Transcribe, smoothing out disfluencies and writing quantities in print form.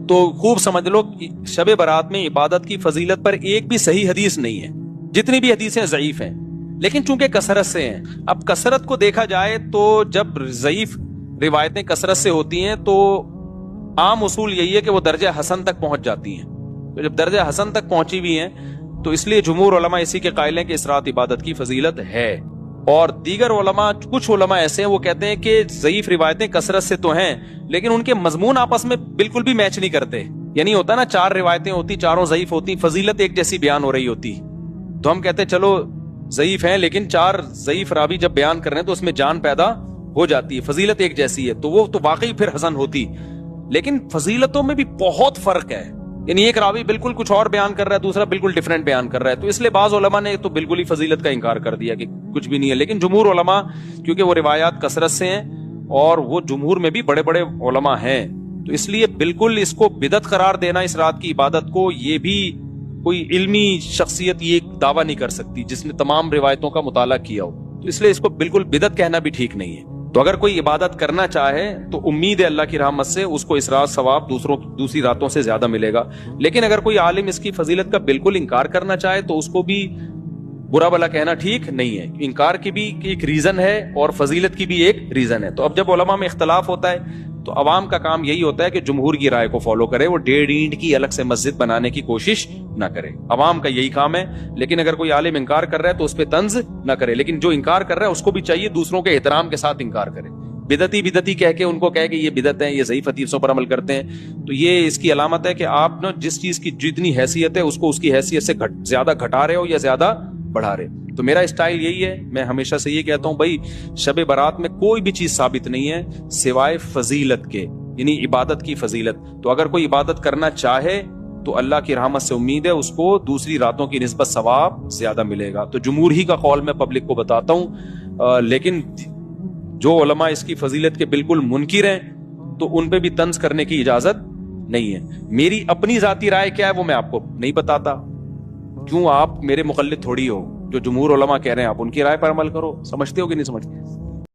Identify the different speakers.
Speaker 1: تو خوب سمجھ لو شب برات میں عبادت کی فضیلت پر ایک بھی صحیح حدیث نہیں ہے، جتنی بھی حدیثیں ضعیف ہیں، لیکن چونکہ کثرت سے ہیں. اب کثرت کو دیکھا جائے تو جب ضعیف روایتیں کثرت سے ہوتی ہیں تو عام اصول یہی ہے کہ وہ درجہ حسن تک پہنچ جاتی ہیں. تو جب درجہ حسن تک پہنچی ہوئی ہیں تو اس لیے جمہور علماء اسی کے قائل ہیں کہ اس رات عبادت کی فضیلت ہے. اور دیگر علماء، کچھ علماء ایسے ہیں وہ کہتے ہیں کہ ضعیف روایتیں کثرت سے تو ہیں لیکن ان کے مضمون آپس میں بالکل بھی میچ نہیں کرتے. یعنی ہوتا نا 4 روایتیں ہوتی، چاروں ضعیف ہوتی، فضیلت ایک جیسی بیان ہو رہی ہوتی، تو ہم کہتے ہیں چلو ضعیف ہیں لیکن 4 ضعیف راوی جب بیان کر رہے ہیں تو اس میں جان پیدا ہو جاتی ہے، فضیلت ایک جیسی ہے، تو وہ تو واقعی پھر حسن ہوتی. لیکن فضیلتوں میں بھی بہت فرق ہے، یعنی ایک راوی بالکل کچھ اور بیان کر رہا ہے، دوسرا بالکل ڈیفرنٹ بیان کر رہا ہے. تو اس لیے بعض علماء نے تو بالکل ہی فضیلت کا انکار کر دیا کہ کچھ بھی نہیں ہے. لیکن جمہور علماء کیونکہ وہ روایات کثرت سے ہیں اور وہ جمہور میں بھی بڑے بڑے علماء ہیں، تو اس لیے بالکل اس کو بدعت قرار دینا اس رات کی عبادت کو، یہ بھی کوئی علمی شخصیت یہ دعویٰ نہیں کر سکتی جس نے تمام روایتوں کا مطالعہ کیا ہو. تو اس لیے اس کو بالکل بدعت کہنا بھی ٹھیک نہیں ہے. تو اگر کوئی عبادت کرنا چاہے تو امید ہے اللہ کی رحمت سے اس کو اس رات ثواب دوسری راتوں سے زیادہ ملے گا. لیکن اگر کوئی عالم اس کی فضیلت کا بالکل انکار کرنا چاہے تو اس کو بھی برا بلا کہنا ٹھیک نہیں ہے. انکار کی بھی ایک ریزن ہے اور فضیلت کی بھی ایک ریزن ہے. تو اب جب علماء میں اختلاف ہوتا ہے تو عوام کا کام یہی ہوتا ہے کہ جمہور کی رائے کو فالو کرے، وہ 1.5 اینٹ کی الگ سے مسجد بنانے کی کوشش نہ کرے. عوام کا یہی کام ہے. لیکن اگر کوئی عالم انکار کر رہا ہے تو اس پہ طنز نہ کرے، لیکن جو انکار کر رہا ہے اس کو بھی چاہیے دوسروں کے احترام کے ساتھ انکار کرے. بدعتی کہہ کے ان کو کہے کہ یہ بدعت ہے، یہ ضعیف حدیثوں پر عمل کرتے ہیں، تو یہ اس کی علامت ہے کہ آپ نا جس چیز کی جتنی حیثیت ہے اس کو اس کی حیثیت سے زیادہ گھٹا رہے ہو یا زیادہ بڑھا رہے. تو میرا اسٹائل یہی ہے، میں ہمیشہ سے یہ کہتا ہوں بھائی شب برات میں کوئی بھی چیز ثابت نہیں ہے سوائے فضیلت کے، یعنی عبادت کی فضیلت. تو اگر کوئی عبادت کرنا چاہے تو اللہ کی رحمت سے امید ہے اس کو دوسری راتوں کی نسبت ثواب زیادہ ملے گا. تو جمہور ہی کا قول میں پبلک کو بتاتا ہوں، لیکن جو علماء اس کی فضیلت کے بالکل منکر ہیں تو ان پہ بھی طنز کرنے کی اجازت نہیں ہے. میری اپنی ذاتی رائے کیا ہے وہ میں آپ کو نہیں بتاتا، کیوں؟ آپ میرے مقلد تھوڑی ہو. جو جمہور علماء کہہ رہے ہیں آپ ان کی رائے پر عمل کرو. سمجھتے ہو کہ نہیں سمجھتے؟